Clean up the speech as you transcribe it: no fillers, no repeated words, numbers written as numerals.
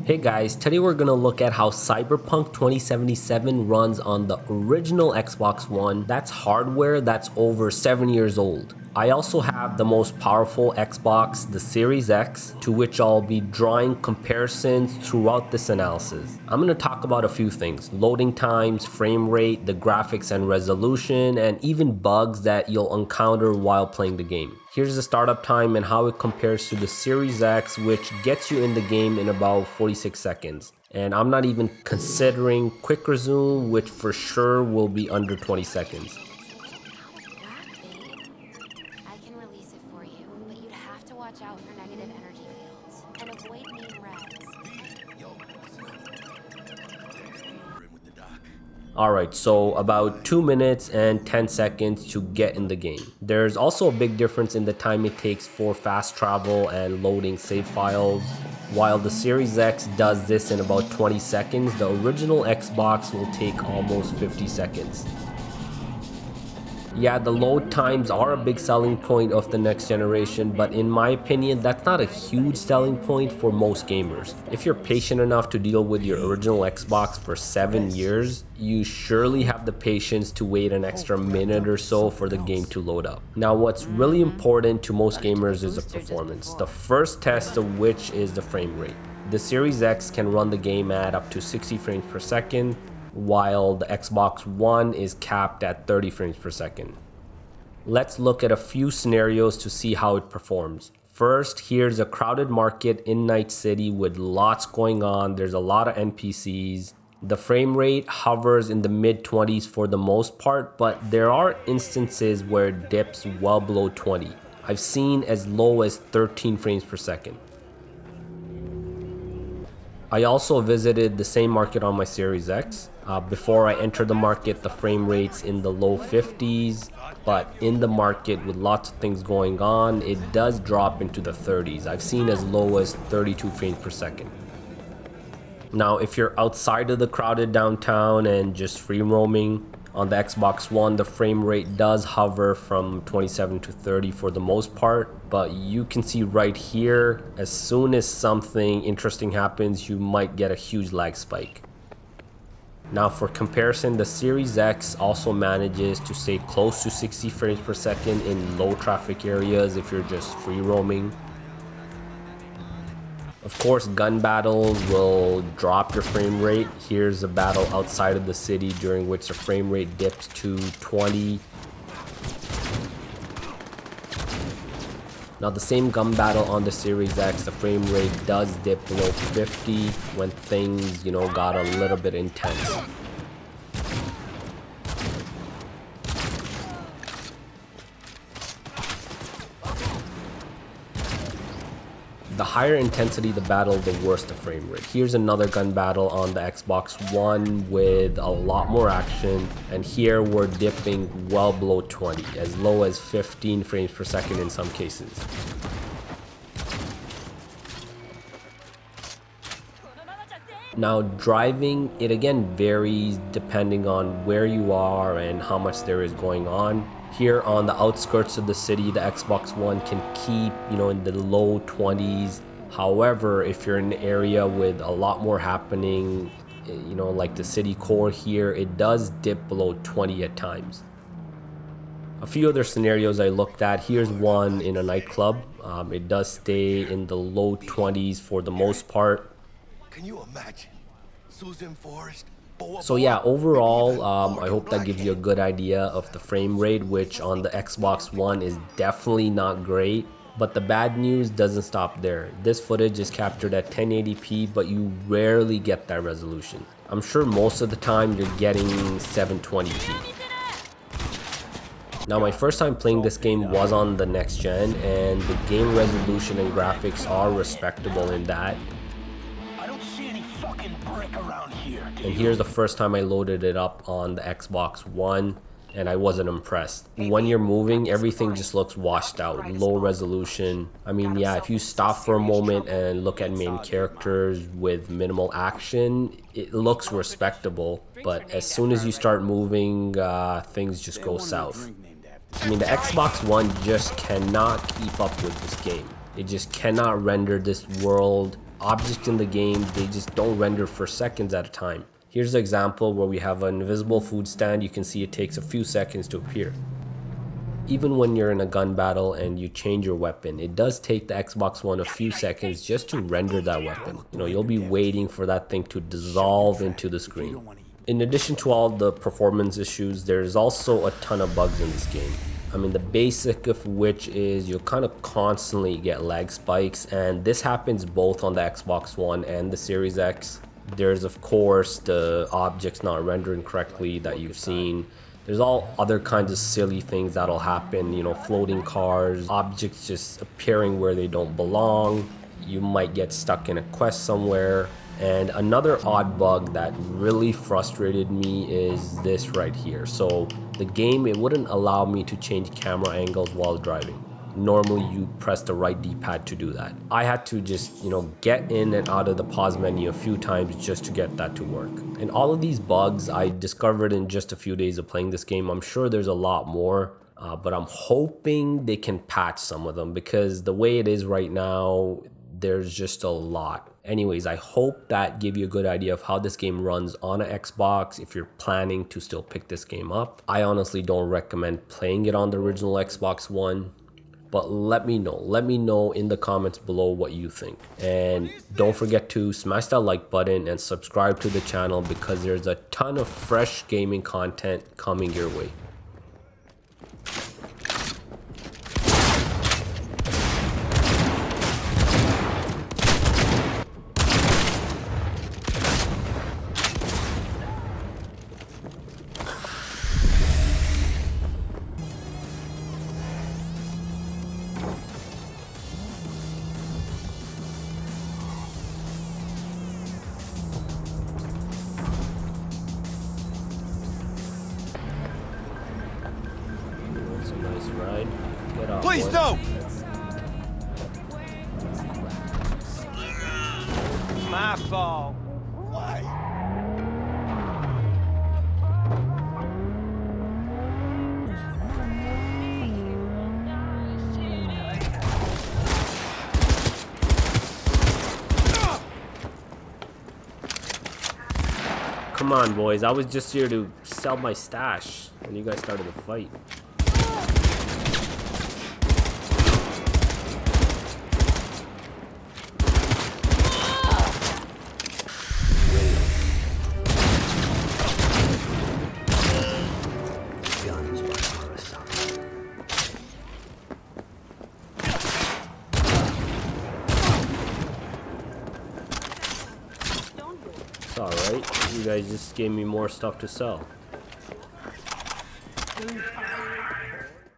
Hey guys, today we're gonna look at how Cyberpunk 2077 runs on the original Xbox One. That's hardware that's over 7 years old. I also have the most powerful Xbox, the Series X, to which I'll be drawing comparisons throughout this analysis. I'm gonna talk about a few things: loading times, frame rate, the graphics and resolution, and even bugs that you'll encounter while playing the game. Here's the startup time and how it compares to the Series X, which gets you in the game in about 46 seconds. And I'm not even considering quick resume, which for sure will be under 20 seconds. I can release it for you, but you'd have to watch out for negative energy fields and avoid mean reds. Alright, so about 2 minutes and 10 seconds to get in the game. There's also a big difference in the time it takes for fast travel and loading save files. While the Series X does this in about 20 seconds, the original Xbox will take almost 50 seconds. Yeah, the load times are a big selling point of the next generation, but in my opinion, that's not a huge selling point for most gamers. If you're patient enough to deal with your original Xbox for 7 years, you surely have the patience to wait an extra minute or so for the game to load up. Now, what's really important to most gamers is the performance, the first test of which is the frame rate. The Series X can run the game at up to 60 frames per second, while the Xbox One is capped at 30 frames per second. Let's look at a few scenarios to see how it performs. First, here's a crowded market in Night City with lots going on. There's a lot of NPCs. The frame rate hovers in the mid-20s for the most part, but there are instances where it dips well below 20. I've seen as low as 13 frames per second. I also visited the same market on my Series X. Before I entered the market, the frame rate's in the low 50s, but in the market with lots of things going on, it does drop into the 30s. I've seen as low as 32 frames per second. Now, if you're outside of the crowded downtown and just free roaming, on the Xbox One, the frame rate does hover from 27 to 30 for the most part, but you can see right here, as soon as something interesting happens, you might get a huge lag spike. Now, for comparison, the Series X also manages to stay close to 60 frames per second in low traffic areas if you're just free roaming. Of course, gun battles will drop your frame rate. Here's a battle outside of the city during which the frame rate dips to 20. Now, the same gun battle on the Series X, the frame rate does dip below 50 when things, got a little bit intense. The higher intensity the battle, the worse the frame rate. Here's another gun battle on the Xbox One with a lot more action, and here we're dipping well below 20, as low as 15 frames per second in some cases. Now, driving, it again varies depending on where you are and how much there is going on. Here on the outskirts of the city, the Xbox One can keep, in the low 20s. However, if you're in an area with a lot more happening, like the city core here, it does dip below 20 at times. A few other scenarios I looked at. Here's one in a nightclub. It does stay in the low 20s for the most part. Can you imagine? Susan Forrest? So yeah, overall, I hope that gives you a good idea of the frame rate, which on the Xbox One is definitely not great. But the bad news doesn't stop there. This footage is captured at 1080p, but you rarely get that resolution. I'm sure most of the time you're getting 720p. Now, my first time playing this game was on the next gen, and the game resolution and graphics are respectable in that. And here's the first time I loaded it up on the Xbox One, and I wasn't impressed. When you're moving, everything just looks washed out, low resolution. I mean, yeah, if you stop for a moment and look at main characters with minimal action, it looks respectable. But as soon as you start moving, things just go south. I mean, the Xbox One just cannot keep up with this game. It just cannot render this world Objects in the game, they just don't render for seconds at a time. Here's an example where we have an invisible food stand. You can see it takes a few seconds to appear. Even when you're in a gun battle and you change your weapon, it does take the Xbox One a few seconds just to render that weapon. You know, you'll be waiting for that thing to dissolve into the screen. In addition to all the performance issues, there's also a ton of bugs in this game. I mean, the basic of which is you'll kind of constantly get lag spikes, and this happens both on the Xbox One and the Series X. There's of course the objects not rendering correctly that you've seen. There's all other kinds of silly things that'll happen, you know, floating cars, objects just appearing where they don't belong. You might get stuck in a quest somewhere. And another odd bug that really frustrated me is this right here. So the game, it wouldn't allow me to change camera angles while driving. Normally you press the right D-pad to do that. I had to just, you know, get in and out of the pause menu a few times just to get that to work. And all of these bugs I discovered in just a few days of playing this game. I'm sure there's a lot more, but I'm hoping they can patch some of them, because the way it is right now, there's just a lot. Anyways, I hope that gave you a good idea of how this game runs on an Xbox if you're planning to still pick this game up. I honestly don't recommend playing it on the original Xbox One. But let me know in the comments below what you think. And don't forget to smash that like button and subscribe to the channel, because there's a ton of fresh gaming content coming your way. It's a nice ride. Get off. Please boy. don't! My fault. Why? Come on, boys. I was just here to sell my stash when you guys started the fight. It's alright. You guys just gave me more stuff to sell.